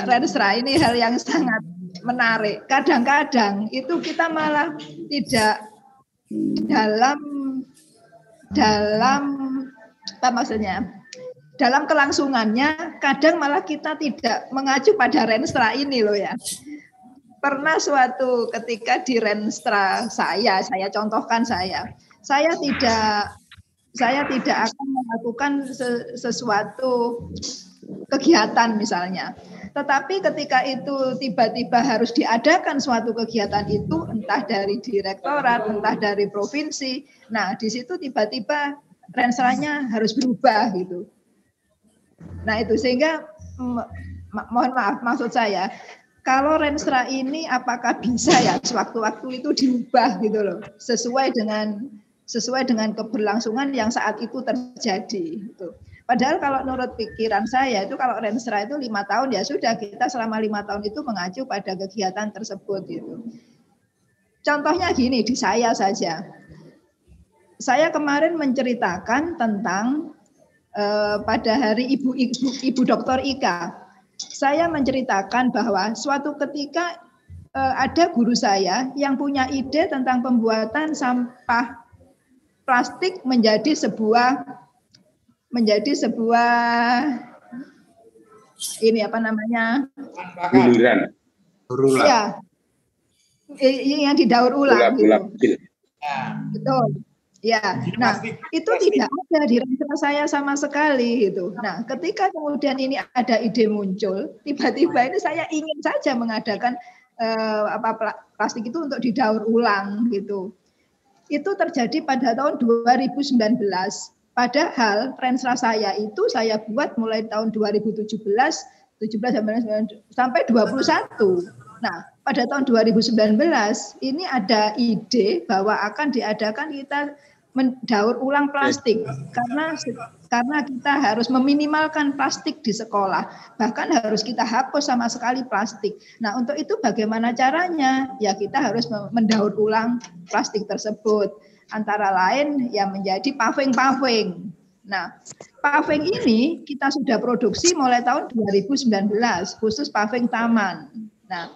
Renstra ini hal yang sangat menarik. Kadang-kadang itu kita malah tidak dalam kelangsungannya, kadang malah kita tidak mengacu pada Renstra ini loh ya. Pernah suatu ketika di Renstra saya contohkan saya tidak akan melakukan sesuatu kegiatan misalnya. Tetapi ketika itu tiba-tiba harus diadakan suatu kegiatan itu, entah dari direktorat, entah dari provinsi, nah di situ tiba-tiba Renstranya harus berubah gitu. Nah itu sehingga mohon maaf maksud saya, kalau Renstra ini apakah bisa ya sewaktu-waktu itu diubah gitu loh, sesuai dengan keberlangsungan yang saat itu terjadi. Gitu. Padahal kalau menurut pikiran saya itu kalau Renstra itu 5 tahun ya sudah, kita selama 5 tahun itu mengacu pada kegiatan tersebut gitu. Contohnya gini, di saya saja. Saya kemarin menceritakan tentang pada hari Ibu Dr. Ika. Saya menceritakan bahwa suatu ketika ada guru saya yang punya ide tentang pembuatan sampah plastik menjadi sebuah ini apa namanya? Giliran. Iya. Yang didaur ulang gitu. Betul. Ya, nah itu tidak ada di Renstra saya sama sekali gitu. Nah, ketika kemudian ini ada ide muncul, tiba-tiba ini saya ingin saja mengadakan plastik itu untuk didaur ulang gitu. Itu terjadi pada tahun 2019. Padahal Renstra saya itu saya buat mulai tahun 2017, 18, 19 sampai 21. Nah, pada tahun 2019 ini ada ide bahwa akan diadakan kita mendaur ulang plastik karena kita harus meminimalkan plastik di sekolah, bahkan harus kita hapus sama sekali plastik. Nah, untuk itu bagaimana caranya? Ya kita harus mendaur ulang plastik tersebut. Antara lain yang menjadi paving. Nah, paving ini kita sudah produksi mulai tahun 2019 khusus paving taman. Nah,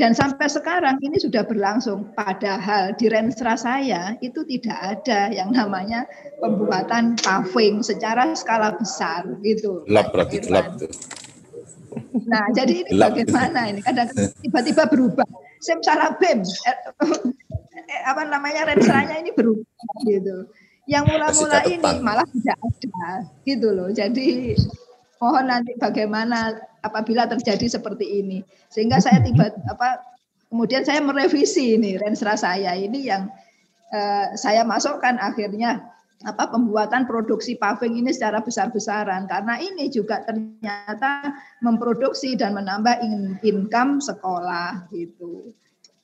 dan sampai sekarang ini sudah berlangsung. Padahal di Renstra saya itu tidak ada yang namanya pembuatan paving secara skala besar gitu. Gelap berarti gelap. Nah, jadi ini bagaimana ini? Kadang tiba-tiba berubah. Simsalabim, Renstranya ini berubah gitu. Yang mula-mula ini malah tidak ada gitu loh. Jadi mohon nanti bagaimana apabila terjadi seperti ini, sehingga saya kemudian saya merevisi ini Renstra saya ini yang saya masukkan akhirnya pembuatan produksi paving ini secara besar-besaran, karena ini juga ternyata memproduksi dan menambah income sekolah gitu.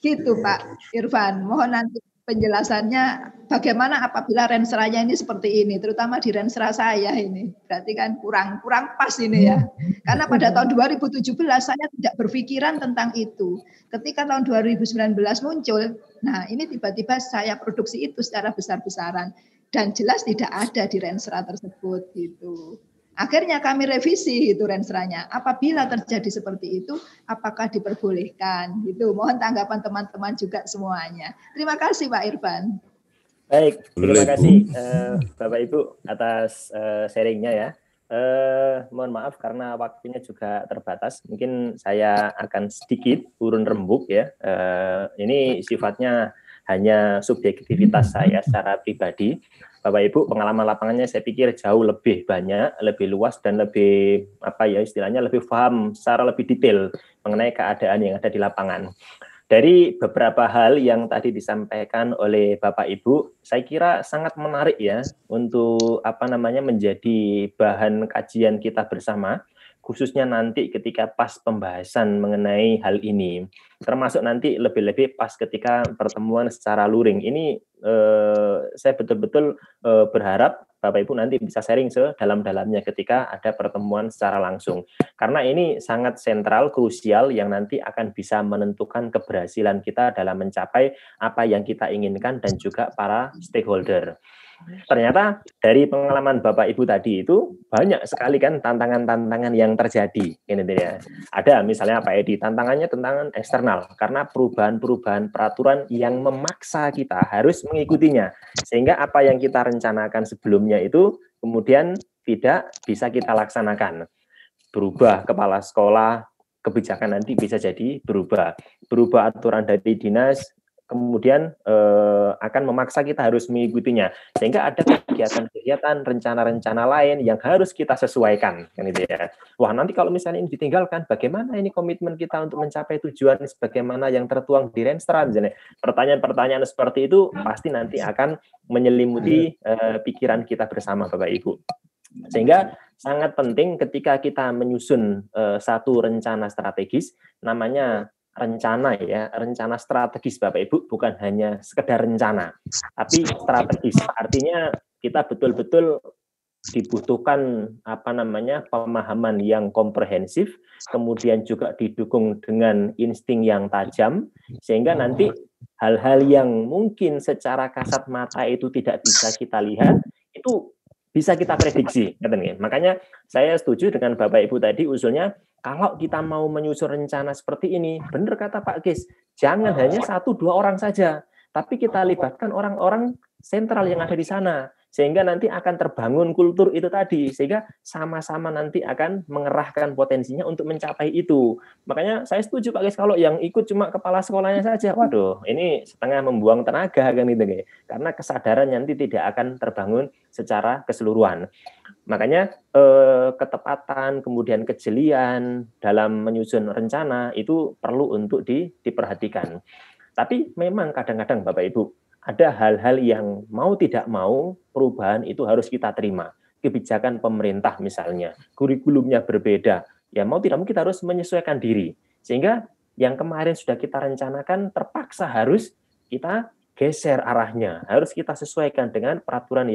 Gitu Pak Irfan. Mohon nanti penjelasannya bagaimana apabila rensranya ini seperti ini, terutama di rensra saya ini. Berarti kan kurang pas ini ya. Karena pada tahun 2017 saya tidak berpikiran tentang itu. Ketika tahun 2019 muncul, nah ini tiba-tiba saya produksi itu secara besar-besaran. Dan jelas tidak ada di rensra tersebut gitu. Akhirnya kami revisi itu rensranya. Apabila terjadi seperti itu, apakah diperbolehkan? Gitu. Mohon tanggapan teman-teman juga semuanya. Terima kasih Pak Irfan. Baik, terima kasih Bapak Ibu atas sharingnya ya. Mohon maaf karena waktunya juga terbatas. Mungkin saya akan sedikit urun rembuk ya. Ini sifatnya hanya subjektivitas saya secara pribadi. Bapak Ibu, pengalaman lapangannya saya pikir jauh lebih banyak, lebih luas dan lebih istilahnya lebih paham secara lebih detail mengenai keadaan yang ada di lapangan. Dari beberapa hal yang tadi disampaikan oleh Bapak Ibu, saya kira sangat menarik ya untuk menjadi bahan kajian kita bersama, khususnya nanti ketika pas pembahasan mengenai hal ini. Termasuk nanti lebih-lebih pas ketika pertemuan secara luring. Ini saya betul-betul berharap Bapak Ibu nanti bisa sharing sedalam-dalamnya ketika ada pertemuan secara langsung. Karena ini sangat sentral, krusial yang nanti akan bisa menentukan keberhasilan kita dalam mencapai apa yang kita inginkan dan juga para stakeholder. Ternyata dari pengalaman Bapak Ibu tadi itu banyak sekali kan tantangan-tantangan yang terjadi. Ini ya. Ada misalnya Pak Edi, tantangannya eksternal karena perubahan-perubahan peraturan yang memaksa kita harus mengikutinya. Sehingga apa yang kita rencanakan sebelumnya itu kemudian tidak bisa kita laksanakan. Berubah kepala sekolah, kebijakan nanti bisa jadi berubah aturan dari dinas, kemudian akan memaksa kita harus mengikutinya, sehingga ada kegiatan-kegiatan, rencana-rencana lain yang harus kita sesuaikan, kan itu ya. Wah, nanti kalau misalnya ini ditinggalkan, bagaimana ini komitmen kita untuk mencapai tujuan sebagaimana yang tertuang di Renstra, misalnya. Pertanyaan-pertanyaan seperti itu pasti nanti akan menyelimuti pikiran kita bersama, Bapak Ibu. Sehingga sangat penting ketika kita menyusun satu rencana strategis, namanya rencana ya, rencana strategis Bapak Ibu, bukan hanya sekedar rencana, tapi strategis. Artinya kita betul-betul dibutuhkan pemahaman yang komprehensif, kemudian juga didukung dengan insting yang tajam, sehingga nanti hal-hal yang mungkin secara kasat mata itu tidak bisa kita lihat, itu bisa kita prediksi. Makanya saya setuju dengan Bapak Ibu tadi usulnya, kalau kita mau menyusun rencana seperti ini, benar kata Pak Gis, jangan hanya 1-2 orang saja, tapi kita libatkan orang-orang sentral yang ada di sana, sehingga nanti akan terbangun kultur itu tadi, sehingga sama-sama nanti akan mengerahkan potensinya untuk mencapai itu. Makanya saya setuju Pak Gis, kalau yang ikut cuma kepala sekolahnya saja, waduh, ini setengah membuang tenaga kan itu, karena kesadaran nanti tidak akan terbangun secara keseluruhan. Makanya ketepatan, kemudian kejelian dalam menyusun rencana itu perlu untuk diperhatikan. Tapi memang kadang-kadang Bapak Ibu, ada hal-hal yang mau tidak mau perubahan itu harus kita terima. Kebijakan pemerintah misalnya, kurikulumnya berbeda, ya mau tidak mau kita harus menyesuaikan diri. Sehingga yang kemarin sudah kita rencanakan terpaksa harus kita geser arahnya, harus kita sesuaikan dengan peraturan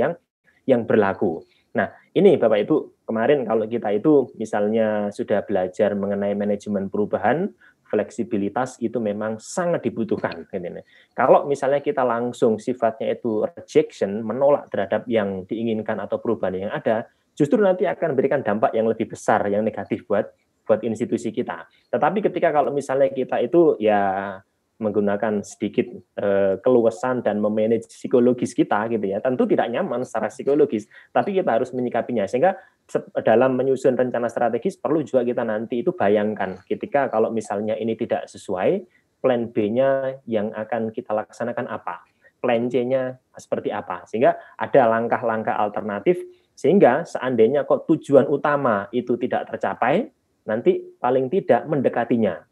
yang berlaku. Nah, ini Bapak Ibu, kemarin kalau kita itu misalnya sudah belajar mengenai manajemen perubahan, fleksibilitas itu memang sangat dibutuhkan. Kalau misalnya kita langsung sifatnya itu rejection, menolak terhadap yang diinginkan atau perubahan yang ada, justru nanti akan memberikan dampak yang lebih besar, yang negatif buat institusi kita. Tetapi ketika kalau misalnya kita itu ya menggunakan sedikit keluasan dan memanage psikologis kita gitu ya, tentu tidak nyaman secara psikologis, tapi kita harus menyikapinya. Sehingga dalam menyusun rencana strategis perlu juga kita nanti itu bayangkan ketika kalau misalnya ini tidak sesuai, plan B-nya yang akan kita laksanakan apa, plan C-nya seperti apa, sehingga ada langkah-langkah alternatif, sehingga seandainya kok tujuan utama itu tidak tercapai, nanti paling tidak mendekatinya.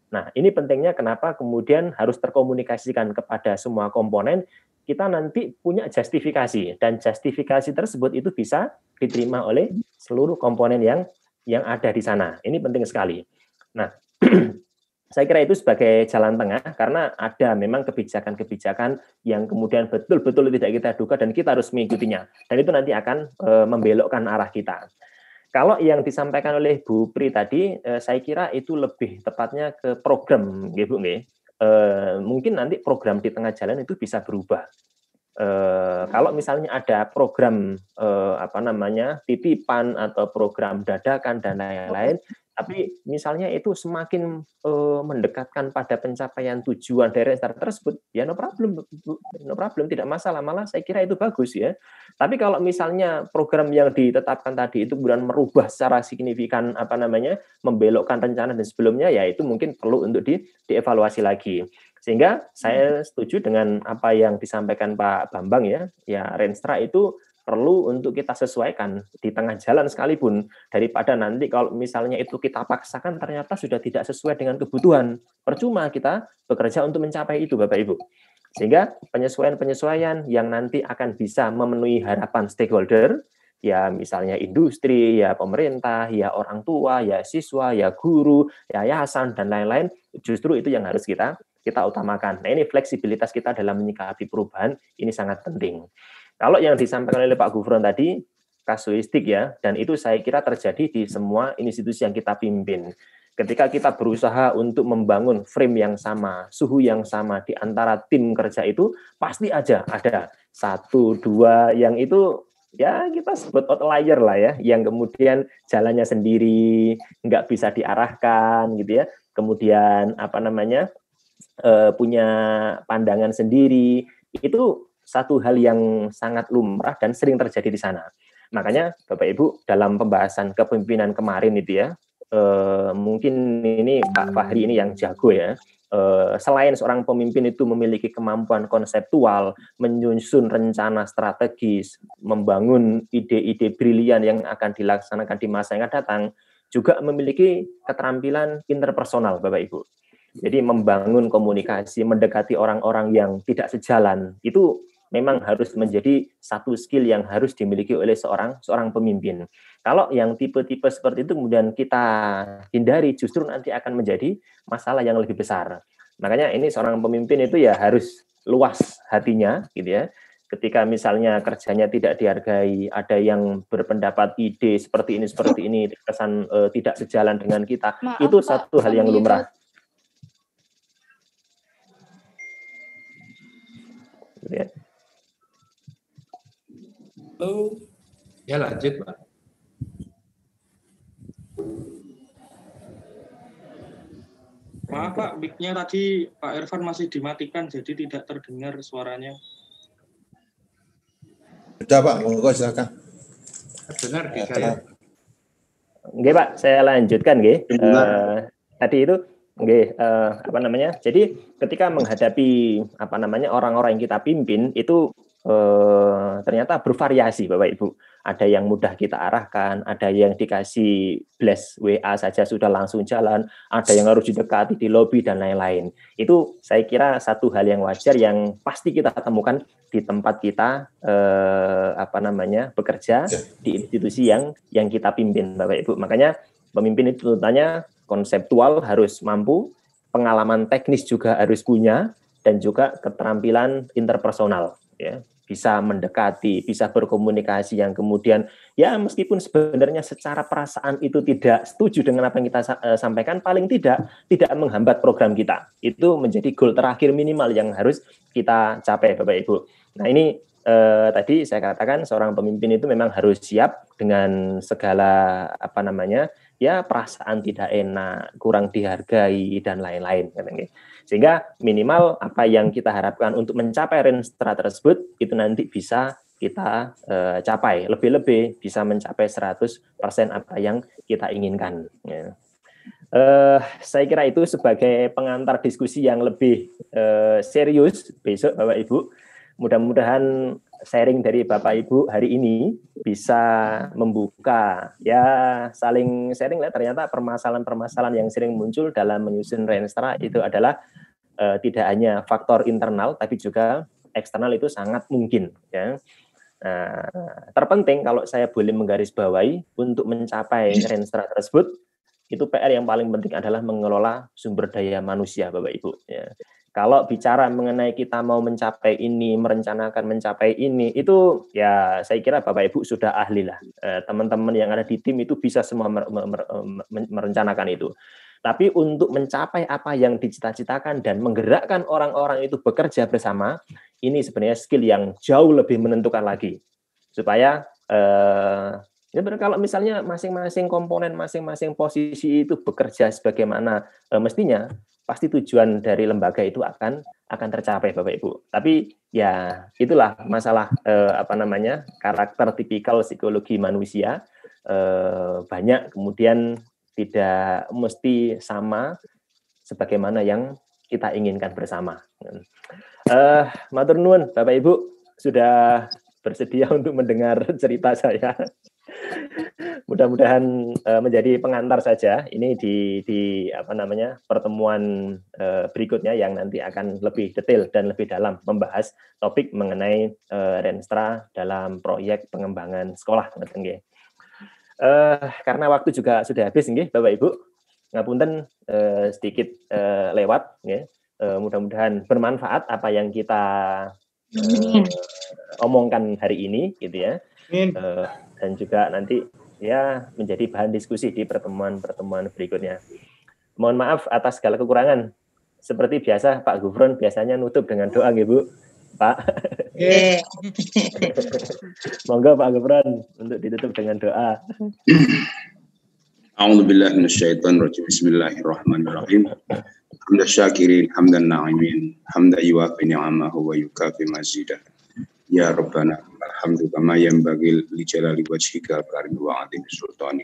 Nah, ini pentingnya kenapa kemudian harus terkomunikasikan kepada semua komponen, kita nanti punya justifikasi, dan justifikasi tersebut itu bisa diterima oleh seluruh komponen yang ada di sana. Ini penting sekali. Nah, saya kira itu sebagai jalan tengah, karena ada memang kebijakan-kebijakan yang kemudian betul-betul tidak kita duga dan kita harus mengikutinya. Dan itu nanti akan membelokkan arah kita. Kalau yang disampaikan oleh Bu Pri tadi, saya kira itu lebih tepatnya ke program, Bu. Mungkin nanti program di tengah jalan itu bisa berubah. Kalau misalnya ada program titipan atau program dadakan dan lain-lain, tapi misalnya itu semakin mendekatkan pada pencapaian tujuan dari Renstra tersebut, ya no problem, tidak masalah, malah saya kira itu bagus ya. Tapi kalau misalnya program yang ditetapkan tadi itu kemudian merubah secara signifikan membelokkan rencana dan sebelumnya, ya itu mungkin perlu untuk dievaluasi lagi. Sehingga saya setuju dengan apa yang disampaikan Pak Bambang ya Renstra itu perlu untuk kita sesuaikan di tengah jalan sekalipun, daripada nanti kalau misalnya itu kita paksakan ternyata sudah tidak sesuai dengan kebutuhan. Percuma kita bekerja untuk mencapai itu, Bapak Ibu. Sehingga penyesuaian-penyesuaian yang nanti akan bisa memenuhi harapan stakeholder, ya misalnya industri, ya pemerintah, ya orang tua, ya siswa, ya guru, yayasan, dan lain-lain, justru itu yang harus kita utamakan. Nah, ini fleksibilitas kita dalam menyikapi perubahan, ini sangat penting. Kalau yang disampaikan oleh Pak Gufron tadi, kasuistik ya, dan itu saya kira terjadi di semua institusi yang kita pimpin. Ketika kita berusaha untuk membangun frame yang sama, suhu yang sama di antara tim kerja itu, pasti aja ada 1, 2 yang itu ya kita sebut outlier lah ya, yang kemudian jalannya sendiri, nggak bisa diarahkan gitu ya, kemudian punya pandangan sendiri, itu satu hal yang sangat lumrah dan sering terjadi di sana. Makanya Bapak Ibu dalam pembahasan kepemimpinan kemarin itu ya, mungkin ini Pak Fahri ini yang jago ya, selain seorang pemimpin itu memiliki kemampuan konseptual, menyusun rencana strategis, membangun ide-ide brilian yang akan dilaksanakan di masa yang akan datang, juga memiliki keterampilan interpersonal Bapak Ibu. Jadi membangun komunikasi, mendekati orang-orang yang tidak sejalan, itu memang harus menjadi satu skill yang harus dimiliki oleh seorang pemimpin. Kalau yang tipe-tipe seperti itu kemudian kita hindari, justru nanti akan menjadi masalah yang lebih besar. Makanya ini seorang pemimpin itu ya harus luas hatinya, gitu ya. Ketika misalnya kerjanya tidak dihargai, ada yang berpendapat ide seperti ini, kesan tidak sejalan dengan kita, itu satu hal yang lumrah. Ya. Halo. Ya lanjut, Pak. Maaf Pak, mic-nya tadi Pak Irfan masih dimatikan, jadi tidak terdengar suaranya. Sudah Pak, monggo silakan. Benar di saya. Nggih Pak, saya lanjutkan nggih. Tadi itu nggih jadi ketika menghadapi orang-orang yang kita pimpin itu ternyata bervariasi Bapak Ibu. Ada yang mudah kita arahkan, ada yang dikasih blast WA saja sudah langsung jalan, ada yang harus didekati di lobi dan lain-lain. Itu saya kira satu hal yang wajar yang pasti kita temukan di tempat kita bekerja di institusi yang kita pimpin Bapak Ibu. Makanya pemimpin itu tuntutannya konseptual harus mampu, pengalaman teknis juga harus punya, dan juga keterampilan interpersonal ya. Bisa mendekati, bisa berkomunikasi yang kemudian ya meskipun sebenarnya secara perasaan itu tidak setuju dengan apa yang kita sampaikan, paling tidak menghambat program kita. Itu menjadi goal terakhir minimal yang harus kita capai Bapak Ibu. Nah ini tadi saya katakan seorang pemimpin itu memang harus siap dengan segala perasaan tidak enak, kurang dihargai dan lain-lain. Sehingga minimal apa yang kita harapkan untuk mencapai Renstra tersebut itu nanti bisa kita capai, lebih-lebih bisa mencapai 100% apa yang kita inginkan. Ya. Saya kira itu sebagai pengantar diskusi yang lebih serius besok Bapak Ibu. Mudah-mudahan sharing dari Bapak Ibu hari ini bisa membuka ya saling sharing lah, ternyata permasalahan-permasalahan yang sering muncul dalam menyusun Renstra itu adalah tidak hanya faktor internal tapi juga eksternal itu sangat mungkin, ya. Terpenting kalau saya boleh menggarisbawahi untuk mencapai Renstra tersebut, itu PR yang paling penting adalah mengelola sumber daya manusia, Bapak Ibu. Ya. Kalau bicara mengenai kita mau mencapai ini, merencanakan mencapai ini, itu ya saya kira Bapak Ibu sudah ahli lah. Teman-teman yang ada di tim itu bisa semua merencanakan itu. Tapi untuk mencapai apa yang dicita-citakan dan menggerakkan orang-orang itu bekerja bersama, ini sebenarnya skill yang jauh lebih menentukan lagi. Supaya ya kalau misalnya masing-masing komponen, masing-masing posisi itu bekerja sebagaimana mestinya, pasti tujuan dari lembaga itu akan tercapai, Bapak Ibu. Tapi ya itulah masalah karakter tipikal psikologi manusia, banyak kemudian tidak mesti sama sebagaimana yang kita inginkan bersama. Matur nuwun Bapak Ibu sudah bersedia untuk mendengar cerita saya. Mudah-mudahan menjadi pengantar saja ini di pertemuan berikutnya yang nanti akan lebih detail dan lebih dalam membahas topik mengenai Renstra dalam proyek pengembangan sekolah. Karena waktu juga sudah habis nggih Bapak Ibu. Ngapunten sedikit lewat nggih. Mudah-mudahan bermanfaat apa yang kita omongkan hari ini gitu ya. Dan juga nanti ya menjadi bahan diskusi di pertemuan-pertemuan berikutnya. Mohon maaf atas segala kekurangan. Seperti biasa Pak Gufron biasanya nutup dengan doa nggih Bu. Pak. Monggo Pak Gufron untuk ditutup dengan doa. A'udzubillahi minasyaitonir rajim. Bismillahirrahmanirrahim. Hamdan syakirin, hamdan na'imin, hamdan yuwafi ni'amahu wa yukafi mazidah. Ya Rabbana, alhamdu kama yanbaghi li jalali wajhika al-karim wa 'azimi sultani.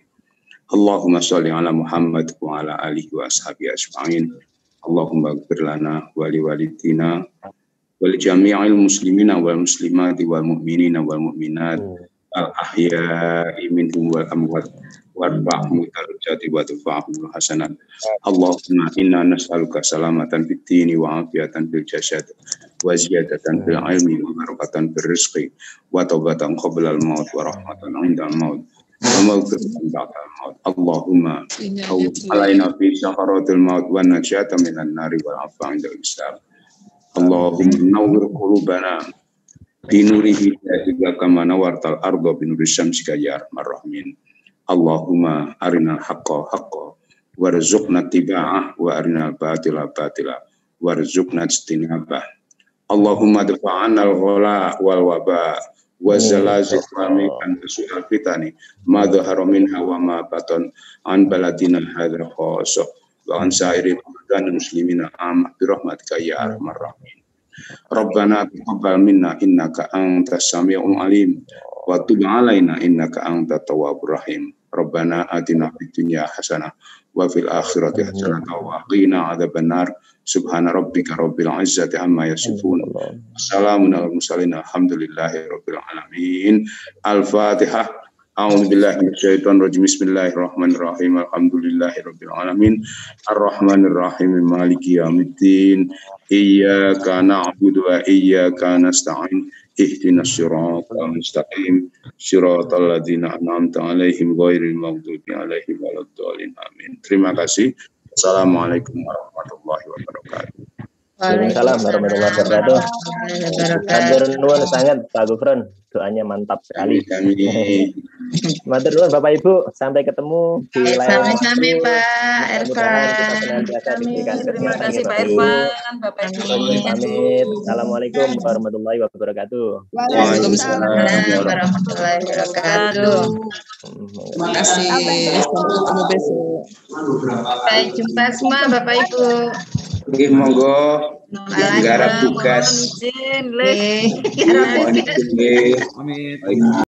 Allahumma shalli ala Muhammad wa ala alihi wa ashabihi ajma'in. Allahumma ighfir lana wa li walidina wal jami'il muslimina wal muslimati wal mu'minina wal mu'minat al ahya'i minhum wal amwat warfa'hum darajati wa tufa'hum hasanat. Allahumma inna nas'aluka salamatan fid dini wa afiatan fil jasad wa ziyadatan fil ilmi wa barakatan fil rizqi wa taubatan qabla al maut wa rahmatan 'inda al maut wa maghfiratan ba'da al maut. Allahumma alaina fi sakaratil maut wa najata minan nari wal afa 'inda al hisab. Allahumma nawwir qulubana bi nuri hidayatika kama nawartal arda bi nuri syamsika ya arhamar rahimin. Allahumma arinal haqqa haqqa warzuqna tiba'ah wa arinal batila batila warzuqna ijtinabah. Allahumma dafa'anal ghala wal waba wa zalazil wamikan su'al fitani ma dhahara minha wa ma batan an baladina hadha khasa wa an sa'iri dan muslimina amah bi rahmatika ya arhamar rahimin. Rabbana taqabbal minna innaka antas samiul alim wa tub alaina innaka antat tawwabur rahim. Rabbana atina fid dunya hasanah wa fil akhirati hasanah wa qina adzabannar. Subhana rabbika rabbil izzati amma yasifun. Wassalamun alal mursalin alhamdulillahi rabbil alamin. Al-Fatihah. A'udzubillahi minasyaitonir rajim. Bismillahirrahmanirrahim. Alhamdulillahirabbil alamin. Arrahmanir rahim. Maliki yaumiddin. Iyyaka na'budu wa iyyaka nasta'in. Ihdinas siratal mustaqim. Siratal ladzina an'amta 'alaihim ghairil maghdubi 'alaihim waladdallin. Amin. Terima kasih. Assalamualaikum warahmatullahi wabarakatuh. Waalaikumsalam warahmatullahi wabarakatuh. Matur nuwun sangat Pak Gufron, doanya mantap sekali. Matur nuwun Bapak Ibu, sampai ketemu di layar. Sama-sama Pak Irfan. Terima kasih Pak Irfan, Bapak Ibu. Pamit. Assalamualaikum warahmatullahi wabarakatuh. Waalaikumsalam warahmatullahi wabarakatuh. Terima kasih. Sampai ketemu besok. Sampai jumpa semua Bapak Ibu. Oke, monggo garap tugas. Mohon izin.